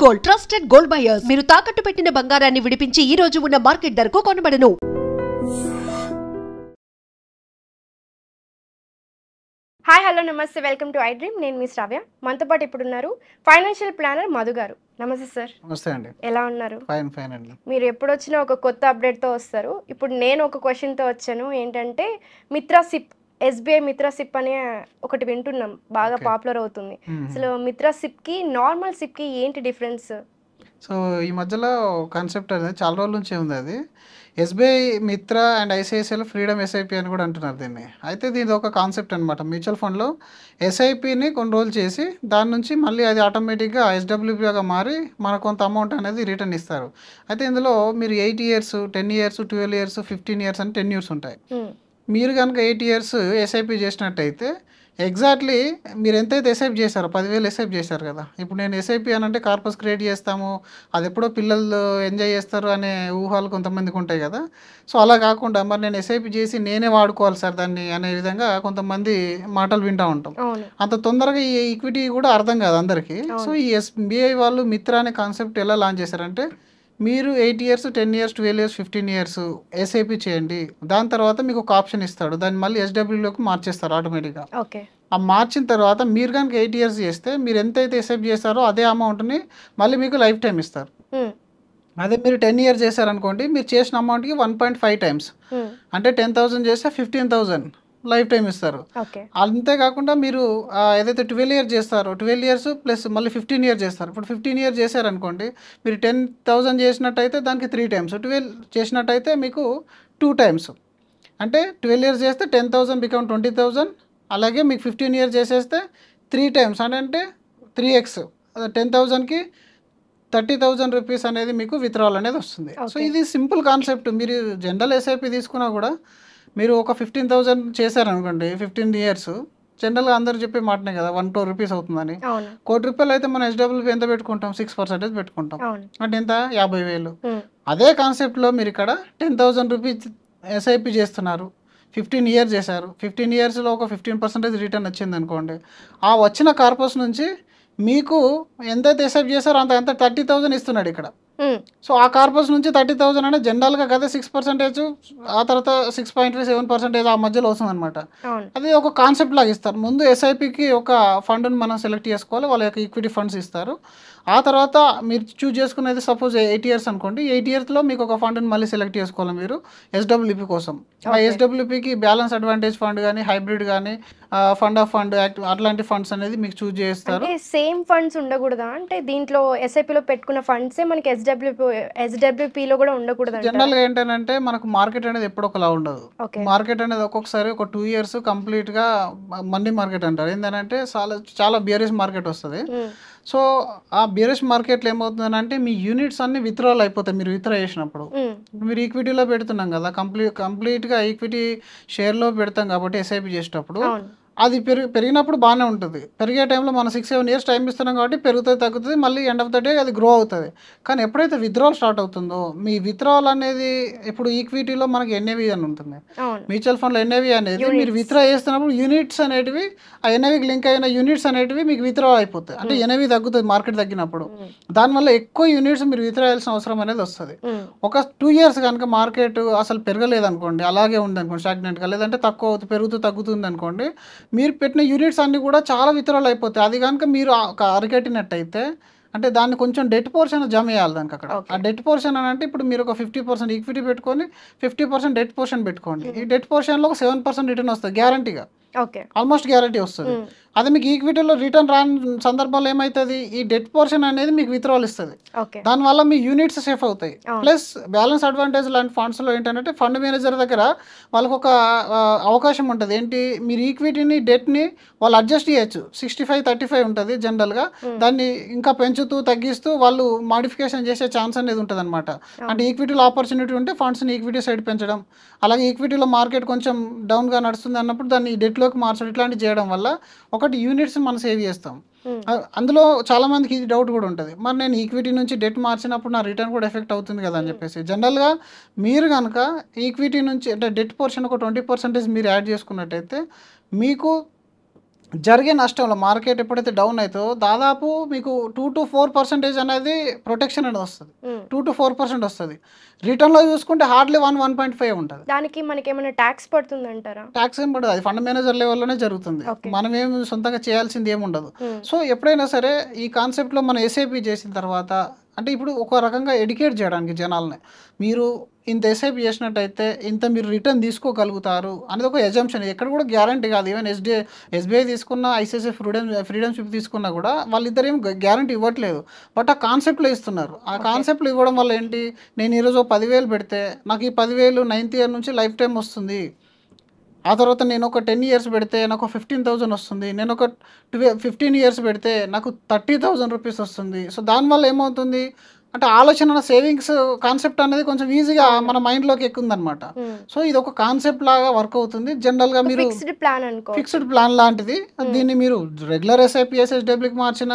Gold trusted gold buyers మీరు తాకట్టు పెట్టిన బంగారాన్ని విడిపించి ఈ రోజు ఉన్న మార్కెట్ ధరకు కొనబడను. హాయ్ హలో నమస్తే, వెల్కమ్ టు ఐ డ్రీమ్. నేను మీ శ్రావ్య. మనతో పాటు ఇప్పుడు ఉన్నారు ఫైనాన్షియల్ ప్లానర్ మధు గారు. నమస్తే సార్. నమస్తే అండి. ఎలా ఉన్నారు? ఫైన్ అండి. మీరు ఎప్పుడు వచ్చినా ఒక కొత్త అప్డేట్తో వస్తారు. ఇప్పుడు నేను ఒక క్వశ్చన్తో వచ్చాను. ఏంటంటే Mitra SIP, SBI Mitra SIP అనే ఒకటి వింటున్నాం, బాగా పాపులర్ అవుతుంది. అసలు మిత్రా సిప్కి నార్మల్ సిప్కి ఏంటి డిఫరెన్స్? సో ఈ మధ్యలో కాన్సెప్ట్ అనేది చాలా రోజుల నుంచి ఉంది. అది ఎస్బీఐ మిత్ర అండ్ ఐసిఐసిఐలో ఫ్రీడమ్ ఎస్ఐపి అని కూడా అంటున్నారు దీన్ని. అయితే దీని ఒక కాన్సెప్ట్ అనమాట. మ్యూచువల్ ఫండ్లో ఎస్ఐపిని కొన్ని రోజులు చేసి దాని నుంచి మళ్ళీ అది ఆటోమేటిక్గా ఎస్డబ్ల్యూపీగా మారి మనకు కొంత అమౌంట్ అనేది రిటర్న్ ఇస్తారు. అయితే ఇందులో మీరు 8 years, 10 years, 12 years, 15 years అని 10 years ఉంటాయి. మీరు కనుక 8 years ఎస్ఐపి చేసినట్టయితే ఎగ్జాక్ట్లీ మీరు ఎంతైతే ఎస్ఐపి చేశారో 10,000 ఎస్ఐపి చేశారు కదా. ఇప్పుడు నేను ఎస్ఐపి అని అంటే కార్పస్ క్రియేట్ చేస్తాము, అది ఎప్పుడో పిల్లలు ఎంజాయ్ చేస్తారు అనే ఊహలు కొంతమందికి ఉంటాయి కదా. సో అలా కాకుండా మరి నేను ఎస్ఐపి చేసి నేనే వాడుకోవాలి సార్ దాన్ని అనే విధంగా కొంతమంది మాటలు వింటూ ఉంటాం. అంత తొందరగా ఈ ఈక్విటీ కూడా అర్థం కాదు అందరికీ. సో ఈ ఎస్బీఐ వాళ్ళు మిత్ర అనే కాన్సెప్ట్ ఎలా లాంచ్ చేశారంటే, మీరు 8 years, 10 years, 12 years, 15 years SIP చేయండి, దాని తర్వాత మీకు ఒక ఆప్షన్ ఇస్తాడు, దాన్ని మళ్ళీ ఎస్డబ్ల్యూలోకి మార్చేస్తారు ఆటోమేటిక్గా. ఓకే. ఆ మార్చిన తర్వాత మీరు కనుక 8 years చేస్తే మీరు ఎంతైతే ఎస్ఐపి చేస్తారో అదే అమౌంట్ని మళ్ళీ మీకు లైఫ్ టైం ఇస్తారు. అదే మీరు 10 years చేశారనుకోండి, మీరు చేసిన అమౌంట్కి 1.5 times, అంటే 10,000 చేస్తే 15,000 లైఫ్ టైం ఇస్తారు. అంతేకాకుండా మీరు ఏదైతే 12 years చేస్తారో 12 years ప్లస్ మళ్ళీ 15 years చేస్తారు. ఇప్పుడు 15 years చేశారనుకోండి, మీరు 10,000 చేసినట్టయితే దానికి 3 times, 12 చేసినట్టయితే మీకు 2 times, అంటే 12 years చేస్తే 10,000 బికమ్ 20,000. అలాగే మీకు 15 years చేసేస్తే 3 times, అంటే 3x, 10,000కి 30,000 రూపీస్ అనేది మీకు విత్డ్రాల్ అనేది వస్తుంది. సో ఇది సింపుల్ కాన్సెప్ట్. మీరు జనరల్ ఎస్ఐపి తీసుకున్నా కూడా మీరు ఒక 15,000 చేశారనుకోండి 15 years, జనరల్గా అందరూ చెప్పే మాటనే కదా 1 crore rupees అవుతుందని. 1 కోటి రూపాయలు అయితే మనం ఎస్డబ్ల్యూపీ ఎంత పెట్టుకుంటాం? 6% పెట్టుకుంటాం, అంటే ఎంత? 50,000. అదే కాన్సెప్ట్లో మీరు ఇక్కడ 10,000 రూపీస్ ఎస్ఐపి చేస్తున్నారు, 15 years చేశారు. 15 yearsలో ఒక 15% రిటర్న్ వచ్చింది అనుకోండి. ఆ వచ్చిన కార్పస్ నుంచి మీకు ఎంతైతే ఎస్ఐపి చేశారో అంత 30,000 ఇస్తున్నాడు ఇక్కడ. సో ఆ కార్పస్ నుంచి 30,000 అంటే జనరల్గా కదా 6%, ఆ తర్వాత 6.7% ఆ మధ్యలో వస్తుంది అనమాట. అది ఒక కాన్సెప్ట్ లాగా ఇస్తారు. ముందు ఎస్ఐపికి ఒక ఫండ్ని మనం సెలెక్ట్ చేసుకోవాలి, వాళ్ళ యొక్క ఈక్విటీ ఫండ్స్ ఇస్తారు. ఆ తర్వాత మీరు చూజ్ చేసుకునేది సపోజ్ 8 years అనుకోండి, 8 yearsలో మీకు ఒక ఫండ్ని మళ్ళీ సెలెక్ట్ చేసుకోవాలి మీరు ఎస్డబ్ల్యూపీ కోసం. ఆ ఎస్డబ్ల్యూపీకి బ్యాలెన్స్ అడ్వాంటేజ్ ఫండ్ కానీ, హైబ్రిడ్ కానీ, ఫండ్ ఆఫ్ ఫండ్, అట్లాంటి ఫండ్స్ అనేది మీకు చూజ్ చేస్తారు. సేమ్ ఫండ్స్ ఉండకూడదా? అంటే దీంట్లో ఎస్ఐపిలో పెట్టుకున్న ఫండ్సే మనకి ఎస్డబ్ల్యూపీలో కూడా ఉండకూడదు? జనరల్గా ఏంటంటే మనకు మార్కెట్ అనేది ఎప్పుడు ఒకలా ఉండదు. మార్కెట్ అనేది ఒక్కొక్కసారి ఒక 2 years కంప్లీట్గా మండీ మార్కెట్ అంటారు. ఏంటంటే చాలా బియరిష్ మార్కెట్ వస్తుంది. సో ఆ బియరిష్ మార్కెట్లో ఏమవుతుందంటే మీ యూనిట్స్ అన్ని విత్డ్రాల్ అయిపోతాయి. మీరు విత్డ్రా చేసినప్పుడు మీరు ఈక్విటీలో పెడుతున్నాం కదా, కంప్లీట్గా ఈక్విటీ షేర్లో పెడతాం కాబట్టి ఎస్ఐపి చేసేటప్పుడు అది పెరిగినప్పుడు బాగానే ఉంటుంది. పెరిగే టైంలో మనం 6-7 years టైం ఇస్తున్నాం కాబట్టి పెరుగుతుంది, తగ్గుతుంది, మళ్ళీ ఎండ్ ఆఫ్ ద డే అది గ్రో అవుతుంది. కానీ ఎప్పుడైతే విత్డ్రాల్ స్టార్ట్ అవుతుందో, మీ విత్డ్రాల్ అనేది ఇప్పుడు ఈక్విటీలో మనకి ఎన్ఏవి అని ఉంటుంది, మ్యూచువల్ ఫండ్లో ఎన్ఏవి అనేది మీరు విత్డ్రా చేస్తున్నప్పుడు యూనిట్స్ అనేటివి, ఆ ఎన్ఏవికి లింక్ అయిన యూనిట్స్ అనేటివి మీకు విత్డ్రా అయిపోతాయి. అంటే ఎన్ఏవి తగ్గుతుంది మార్కెట్ తగ్గినప్పుడు, దానివల్ల ఎక్కువ యూనిట్స్ మీరు విత్డ్రా చేయాల్సిన అవసరం అనేది వస్తుంది. ఒక 2 years కనుక మార్కెట్ అసలు పెరగలేదనుకోండి, అలాగే ఉంది అనుకోండి స్టాగ్నెంట్గా, లేదంటే తక్కువ పెరుగుతూ తగ్గుతుంది అనుకోండి, మీరు పెట్టిన యూనిట్స్ అన్నీ కూడా చాలా విత్డ్రాల్ అయిపోతాయి. అది కనుక మీరు అరికట్టినట్టయితే, అంటే దాన్ని కొంచెం డెట్ పోర్షన్ జమ చేయాలి దానికి అక్కడ. ఆ డెట్ పోర్షన్ అని అంటే ఇప్పుడు మీరు ఒక 50% ఈక్విటీ పెట్టుకొని 50% డెట్ పోర్షన్ పెట్టుకోండి. ఈ డెట్ పోర్షన్లో ఒక 7% రిటర్న్ వస్తుంది గ్యారంటీగా, ఆల్మోస్ట్ గ్యారంటీ వస్తుంది. అది మీకు ఈక్విటీలో రిటర్న్ రాని సందర్భంలో ఏమవుతుంది, ఈ డెట్ పోర్షన్ అనేది మీకు విత్డ్రాల్ ఇస్తుంది. దానివల్ల మీ యూనిట్స్ సేఫ్ అవుతాయి. ప్లస్ బ్యాలెన్స్ అడ్వాంటేజ్ లాంటి ఫండ్స్లో ఏంటంటే ఫండ్ మేనేజర్ దగ్గర వాళ్ళకు ఒక అవకాశం ఉంటుంది. ఏంటి, మీరు ఈక్విటీని డెట్ని వాళ్ళు అడ్జస్ట్ చేయొచ్చు. 65-35 ఉంటుంది జనరల్గా, దాన్ని ఇంకా పెంచుతూ తగ్గిస్తూ వాళ్ళు మాడిఫికేషన్ చేసే ఛాన్స్ అనేది ఉంటుంది అనమాట. అంటే ఈక్విటీలో ఆపర్చునిటీ ఉంటే ఫండ్స్ని ఈక్విటీ సైడ్ పెంచడం, అలాగే ఈక్విటీలో మార్కెట్ కొంచెం డౌన్గా నడుస్తుంది అన్నప్పుడు దాన్ని డెట్లోకి మార్చడం, ఇట్లాంటివి చేయడం వల్ల ఒకటి యూనిట్స్ మనం సేవ్ చేస్తాం. అందులో చాలా మందికి ఇది డౌట్ కూడా ఉంటుంది, మరి నేను ఈక్విటీ నుంచి డెట్ మార్చినప్పుడు నా రిటర్న్ కూడా ఎఫెక్ట్ అవుతుంది కదా అని చెప్పేసి. జనరల్గా మీరు కనుక ఈక్విటీ నుంచి అంటే డెట్ పోర్షన్ ఒక 20% మీరు యాడ్ చేసుకున్నట్టయితే మీకు జరిగే నష్టంలో మార్కెట్ ఎప్పుడైతే డౌన్ అవుతుందో దాదాపు మీకు 2 to 4% అనేది ప్రొటెక్షన్ అనేది వస్తుంది. 2 to 4% వస్తుంది. రిటర్న్లో చూసుకుంటే హార్డ్లీ 1.5 ఉంటుంది. దానికి మనకి ఏమైనా ట్యాక్స్ పడుతుంది అంటారా? ట్యాక్స్ ఏం పడదు, అది ఫండ్ మేనేజర్ లెవెల్లోనే జరుగుతుంది. మనం ఏం సొంతంగా చేయాల్సింది ఏమి ఉండదు. సో ఎప్పుడైనా సరే ఈ కాన్సెప్ట్లో మనం ఎస్ఐపి చేసిన తర్వాత అంటే ఇప్పుడు ఒక రకంగా ఎడ్యుకేట్ చేయడానికి జనాల్ని, మీరు ఇంత ఎస్ఐపి చేసినట్టయితే ఇంత మీరు రిటర్న్ తీసుకోగలుగుతారు అనేది ఒక ఎజంప్షన్. ఎక్కడ కూడా గ్యారంటీ కాదు. ఈవెన్ ఎస్బీఐ తీసుకున్న, ఐసిఐసిఐ ఫ్రీడమ్ షిప్ తీసుకున్నా కూడా వాళ్ళిద్దరు ఏం గ్యారంటీ ఇవ్వట్లేదు. బట్ ఆ కాన్సెప్ట్లో ఇస్తున్నారు. ఆ కాన్సెప్ట్లో ఇవ్వడం వల్ల ఏంటి, నేను ఈరోజు 10,000 పెడితే నాకు ఈ 10,000 9th ఇయర్ నుంచి లైఫ్ టైం వస్తుంది. ఆ తర్వాత నేను ఒక 10 years పెడితే నాకు 15,000 వస్తుంది. నేను ఒక 15 years పెడితే నాకు 30,000 రూపీస్ వస్తుంది. సో దానివల్ల ఏమవుతుంది అంటే ఆలోచన సేవింగ్స్ కాన్సెప్ట్ అనేది కొంచెం ఈజీగా మన మైండ్లోకి ఎక్కుందనమాట. సో ఇది ఒక కాన్సెప్ట్ లాగా వర్క్ అవుతుంది. జనరల్గా మీరు ఫిక్స్డ్ ప్లాన్ లాంటిది. దీన్ని మీరు రెగ్యులర్ ఎస్ఐపి ఎస్ఎస్డబ్ల్యూకి మార్చిన,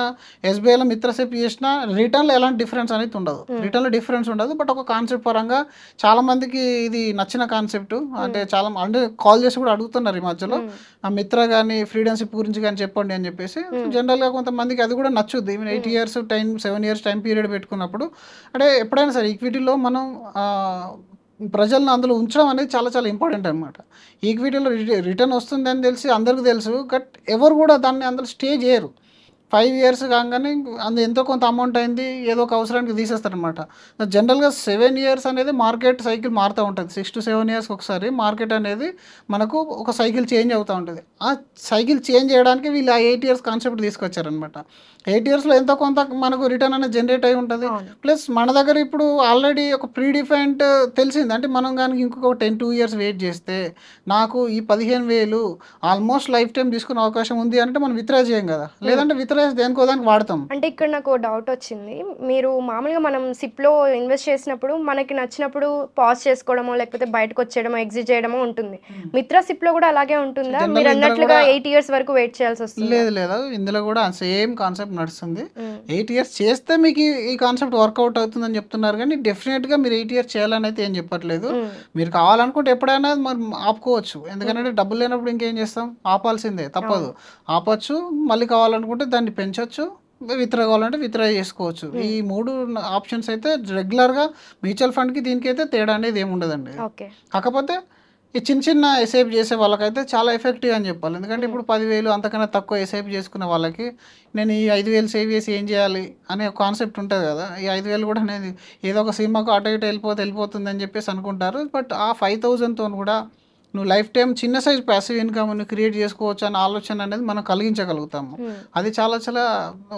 ఎస్బీఐలో మిత్ర ఎస్ఐపి చేసిన రిటర్న్లో ఎలాంటి డిఫరెన్స్ అనేది ఉండదు. రిటర్న్లో డిఫరెన్స్ ఉండదు. బట్ ఒక కాన్సెప్ట్ పరంగా చాలా మందికి ఇది నచ్చిన కాన్సెప్ట్. అంటే చాలా అంటే కాల్ చేసి కూడా అడుగుతున్నారు ఈ మధ్యలో, ఆ మిత్ర కానీ ఫ్రీడమ్ షిప్ గురించి కానీ చెప్పండి అని చెప్పేసి. జనరల్గా కొంతమందికి అది కూడా నచ్చుద్ది. 8 years 7 years టైం పీరియడ్ పెట్టుకున్నప్పుడు అంటే ఎప్పుడైనా సరే ఈక్విటీలో మనం ప్రజలను అందులో ఉంచడం అనేది చాలా చాలా ఇంపార్టెంట్ అనమాట. ఈక్విటీలో రిటర్న్ వస్తుంది అని తెలిసి అందరికీ తెలుసు, బట్ ఎవరు కూడా దాన్ని అందులో స్టే చేయరు. 5 years కాగానే ఎంతో కొంత అమౌంట్ అయింది ఏదో ఒక అవసరానికి తీసేస్తారనమాట. జనరల్గా 7 years అనేది మార్కెట్ సైకిల్ మారుతూ ఉంటుంది. 6 to 7 years ఒకసారి మార్కెట్ అనేది మనకు ఒక సైకిల్ చేంజ్ అవుతూ ఉంటుంది. ఆ సైకిల్ చేంజ్ చేయడానికి వీళ్ళు ఆ 8 years కాన్సెప్ట్ తీసుకొచ్చారనమాట. 8 yearsలో ఎంతో కొంత మనకు రిటర్న్ అనేది జనరేట్ అయి ఉంటుంది. ప్లస్ మన దగ్గర ఇప్పుడు ఆల్రెడీ ఒక ప్రీడిఫైన్డ్ తెలిసింది. అంటే మనం కానీ ఇంకొక 2 years వెయిట్ చేస్తే నాకు ఈ 15,000 ఆల్మోస్ట్ లైఫ్ టైం తీసుకునే అవకాశం ఉంది అంటే మనం విత్డ్రా చేయం కదా. లేదంటే విత్డ్రా దేనికో దానికి వాడతాం. అంటే ఇక్కడ నాకు డౌట్ వచ్చింది. మీరు మామూలుగా మనం సిప్లో ఇన్వెస్ట్ చేసినప్పుడు మనకి నచ్చినప్పుడు పాజ్ చేసుకోవడమో లేకపోతే బయటకు వచ్చేయడమో ఎగ్జిట్ చేయడమో ఉంటుంది. మిత్ర సిప్లో కూడా అలాగే ఉంటుందా? మీరు అన్నట్లుగా 8 years వరకు వెయిట్ చేయాల్సి వస్తుంది? లేదు, ఇందులో కూడా సేమ్ కాన్సెప్ట్ నడుస్తుంది. 8 years చేస్తే మీకు ఈ కాన్సెప్ట్ వర్కౌట్ అవుతుందని చెప్తున్నారు, కానీ డెఫినెట్గా మీరు 8 years చేయాలని అయితే ఏం చెప్పట్లేదు. మీరు కావాలనుకుంటే ఎప్పుడైనా మనం ఆపుకోవచ్చు. ఎందుకంటే డబ్బులు లేనప్పుడు ఇంకేం చేస్తాం, ఆపాల్సిందే, తప్పదు. ఆపచ్చు, మళ్ళీ కావాలనుకుంటే దాన్ని పెంచవచ్చు, విత్డ్రా కావాలంటే విత్డ్రా చేసుకోవచ్చు. ఈ 3 ఆప్షన్స్ అయితే రెగ్యులర్గా మ్యూచువల్ ఫండ్కి దీనికి అయితే తేడా అనేది ఏమి ఉండదండి. కాకపోతే ఈ చిన్న ఎస్ఐపి చేసే వాళ్ళకైతే చాలా ఎఫెక్టివ్ అని చెప్పాలి. ఎందుకంటే ఇప్పుడు 10,000 అంతకన్నా తక్కువ ఎస్ఐపి చేసుకునే వాళ్ళకి నేను ఈ 5,000 సేవ్ చేసి ఏం చేయాలి అనే కాన్సెప్ట్ ఉంటుంది కదా. ఈ 5,000 కూడా అనేది ఏదో ఒక సినిమాకు అటు ఇటు వెళ్ళిపోతుంది అని చెప్పేసి అనుకుంటారు. బట్ ఆ 5,000తో కూడా నువ్వు లైఫ్ టైం చిన్న సైజ్ ప్యాసివ్ ఇన్కమ్ క్రియేట్ చేసుకోవచ్చు అనే ఆలోచన అనేది మనం కలిగించగలుగుతాము. అది చాలా చాలా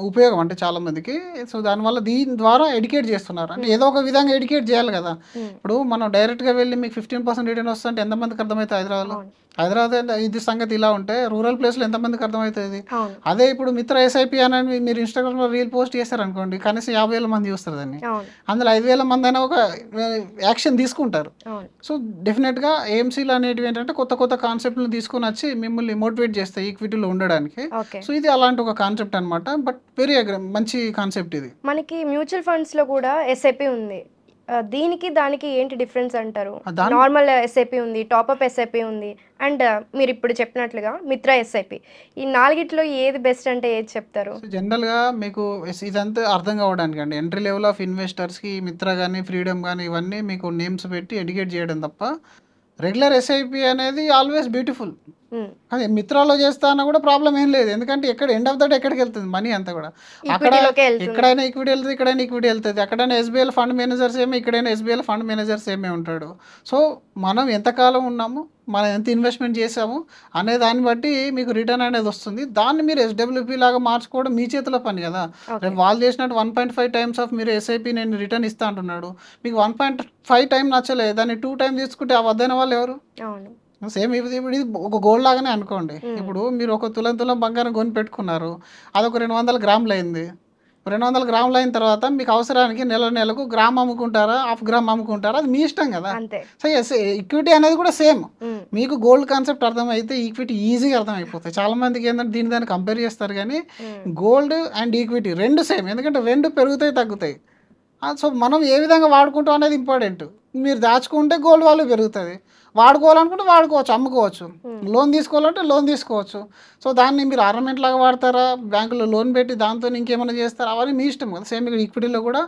ఉపయోగం అంటే చాలా మందికి. సో దానివల్ల దీని ద్వారా ఎడ్యుకేట్ చేస్తున్నారు. అంటే ఏదో ఒక విధంగా ఎడ్యుకేట్ చేయాలి కదా. ఇప్పుడు మనం డైరెక్ట్గా వెళ్ళి మీకు 15% రిటర్న్ వస్తుంటే ఎంతమందికి అర్థమవుతుంది? హైదరాబాద్ ఇది సంగతి ఇలా ఉంటే రూరల్ ప్లేస్లో ఎంతమందికి అర్థమవుతుంది? అదే ఇప్పుడు మిత్ర ఎస్ఐపి అని మీరు ఇన్స్టాగ్రామ్లో రీల్ పోస్ట్ చేశారనుకోండి, కనీసం 50,000 మంది చూస్తారు దాన్ని. అందులో 5,000 మంది అయినా ఒక యాక్షన్ తీసుకుంటారు. సో డెఫినెట్గా ఏఎంసీలు అనేటివి ఏంటంటే కొత్త కొత్త కాన్సెప్ట్లను తీసుకుని వచ్చి మిమ్మల్ని మోటివేట్ చేస్తాయి ఈక్విటీలో ఉండడానికి. సో ఇది అలాంటి ఒక కాన్సెప్ట్ అనమాట. బట్ వెరీ మంచి కాన్సెప్ట్ ఇది. మనకి మ్యూచువల్ ఫండ్స్లో కూడా ఎస్ఐపి ఉంది. దీనికి దానికి ఏంటి డిఫరెన్స్ అంటారు? నార్మల్ ఎస్ఐపి ఉంది, టాప్అప్ ఎస్ఐపి ఉంది, అండ్ మీరు ఇప్పుడు చెప్పినట్లుగా మిత్ర ఎస్ఐపి. ఈ 4గిట్లో ఏది బెస్ట్ అంటే ఏది చెప్తారు? జనరల్గా మీకు ఇదంతా అర్థం కావడానికి అండి, ఎంట్రీ లెవెల్ ఆఫ్ ఇన్వెస్టర్స్కి మిత్ర కానీ ఫ్రీడమ్ కానీ ఇవన్నీ మీకు నేమ్స్ పెట్టి ఎడ్యుకేట్ చేయడం తప్ప రెగ్యులర్ ఎస్ఐపి అనేది ఆల్వేస్ బ్యూటిఫుల్. అదే మిత్రాలో చేస్తా అన్న కూడా ప్రాబ్లం ఏం లేదు. ఎందుకంటే ఎక్కడ ఎండ్ ఆఫ్ ద డే ఎక్కడికి వెళ్తుంది మనీ అంతా కూడా. అక్కడ ఎక్కడైనా ఈక్విటీ వెళ్తుంది, ఇక్కడైనా ఈక్విటీ వెళ్తుంది. అక్కడైనా ఎస్బీఐ ఫండ్ మేనేజర్స్ ఏమి, ఇక్కడైనా ఎస్బీఐ ఫండ్ మేనేజర్స్ ఏమే ఉంటాడు. సో మనం ఎంతకాలం ఉన్నాము, మనం ఎంత ఇన్వెస్ట్మెంట్ చేసాము అనే దాన్ని బట్టి మీకు రిటర్న్ అనేది వస్తుంది. దాన్ని మీరు ఎస్డబ్ల్యూపీ లాగా మార్చుకోవడం మీ చేతిలో పని కదా. రేపు వాళ్ళు చేసినట్టు 1.5 times ఆఫ్ మీరు ఎస్ఐపి నేను రిటర్న్ ఇస్తా అంటున్నాడు, మీకు 1.5 time నచ్చలేదు, దాన్ని 2 time తీసుకుంటే ఆ వద్దైన వాళ్ళు ఎవరు? సేమ్ ఇప్పుడు ఇది ఒక గోల్డ్ లాగానే అనుకోండి. ఇప్పుడు మీరు ఒక తులం బంగారం కొని పెట్టుకున్నారు, అదొక 200 grams అయింది. 200 grams అయిన తర్వాత మీకు అవసరానికి నెలకు గ్రామ్ అమ్ముకుంటారా, హాఫ్ గ్రామ్ అమ్ముకుంటారా, అది మీ ఇష్టం కదా. సో ఈక్విటీ అనేది కూడా సేమ్. మీకు గోల్డ్ కాన్సెప్ట్ అర్థమైతే ఈక్విటీ ఈజీగా అర్థమైపోతాయి. చాలా మందికి ఏంటంటే దాన్ని కంపేర్ చేస్తారు, కానీ గోల్డ్ అండ్ ఈక్విటీ రెండు సేమ్. ఎందుకంటే రెండు పెరుగుతాయి తగ్గుతాయి. సో మనం ఏ విధంగా వాడుకుంటాం అనేది ఇంపార్టెంట్. మీరు దాచుకుంటే గోల్డ్ వాల్యూ పెరుగుతుంది, వాడుకోవాలనుకుంటే వాడుకోవచ్చు, అమ్ముకోవచ్చు. లోన్ తీసుకోవాలంటే లోన్ తీసుకోవచ్చు. సో దాన్ని మీరు ఆర్నమెంట్ లాగా వాడతారా, బ్యాంకులో లోన్ పెట్టి దాంతో ఇంకేమైనా చేస్తారా, అవన్నీ మీ ఇష్టం కదా. సేమ్ ఇక్కడ ఈక్విటీలో కూడా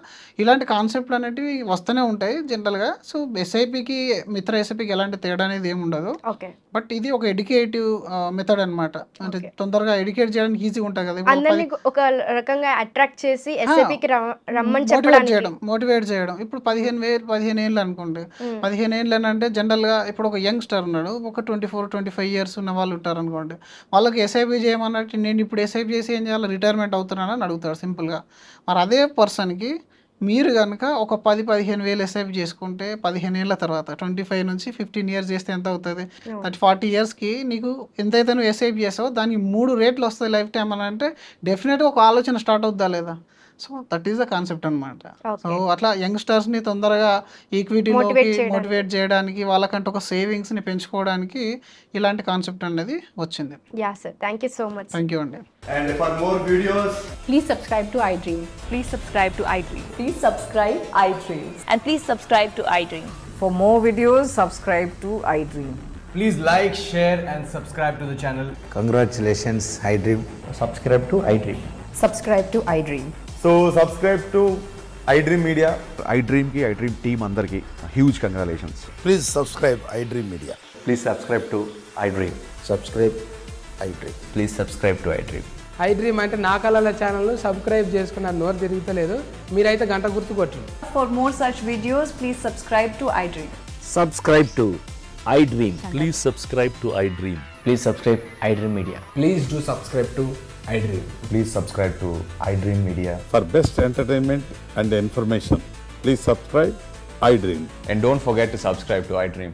ఇలాంటి కాన్సెప్ట్లు అనేటివి వస్తూనే ఉంటాయి జనరల్గా. సో ఎస్ఐపికి మిత్ర ఎస్ఐపికి ఎలాంటి తేడా అనేది ఏమి ఉండదు. బట్ ఇది ఒక ఎడ్యుకేటివ్ మెథడ్ అనమాట. అంటే తొందరగా ఎడ్యుకేట్ చేయడానికి ఈజీగా ఉంటుంది కదా. ఒక రకంగా అట్రాక్ట్ చేసి ఎస్ఐపికి రమ్మని మోటివేట్ చేయడం. ఇప్పుడు 15 ఏళ్ళు అనుకోండి, 15 ఏళ్ళు అంటే జనరల్గా ఇప్పుడు ఒక యంగ్స్టర్ ఉన్నాడు, ఒక 24-25 ఇయర్స్ ఉన్న వాళ్ళు ఉంటారు అనుకోండి. వాళ్ళకి ఎస్ఐపి చేయమన్నట్టు నేను ఇప్పుడు ఎస్ఐపి చేసి ఏం చేయాలి, రిటైర్మెంట్ అవుతున్నానని అడుగుతాడు సింపుల్గా. మరి అదే పర్సన్కి మీరు కనుక ఒక 10-15 వేలు ఎస్ఐపి చేసుకుంటే 15 ఏళ్ళ తర్వాత 25 నుంచి 15 ఇయర్స్ చేస్తే ఎంత అవుతుంది, 40 ఇయర్స్కి నీకు ఎంతైతే నువ్వు ఎస్ఐపి చేస్తావో దానికి 3 రేట్లు వస్తాయి లైఫ్ టైం అని అంటే డెఫినెట్గా ఒక ఆలోచన స్టార్ట్ అవుద్దా లేదా. So that is the concept అనమాట. సో అట్లా యంగ్స్టర్స్ని తొందరగా ఈక్విటీలోకి మోటివేట్ చేయడానికి, వాళ్ళకంటే ఒక సేవింగ్స్ని పెంచుకోవడానికి ఇలాంటి కాన్సెప్ట్ అనేది వచ్చింది. Yeah sir, thank you so much. Thank you అండి. And for more videos, please subscribe to iDream. Please subscribe to iDream. Please subscribe iDream. And please subscribe to iDream. For more videos, subscribe to iDream. please like, share and subscribe to the channel. Congratulations, iDream. Subscribe to iDream. Subscribe to iDream. So subscribe to iDream Media. iDream ki iDream team andarki huge congratulations. Please subscribe iDream Media. Please subscribe to iDream. Subscribe iDream. Please subscribe to iDream. iDream అంటే నా కళల ఛానల్ను subscribe చేసుకున్న నోరు తిరుగుతలేదు, మీరైతే గంట గుర్తు కొట్టండి. For more such videos, please subscribe to iDream. Subscribe to iDream. Please subscribe to iDream. Please subscribe iDream Media. Please do subscribe to iDream. Please subscribe to iDream Media. For best entertainment and information, please subscribe iDream. And don't forget to subscribe to iDream.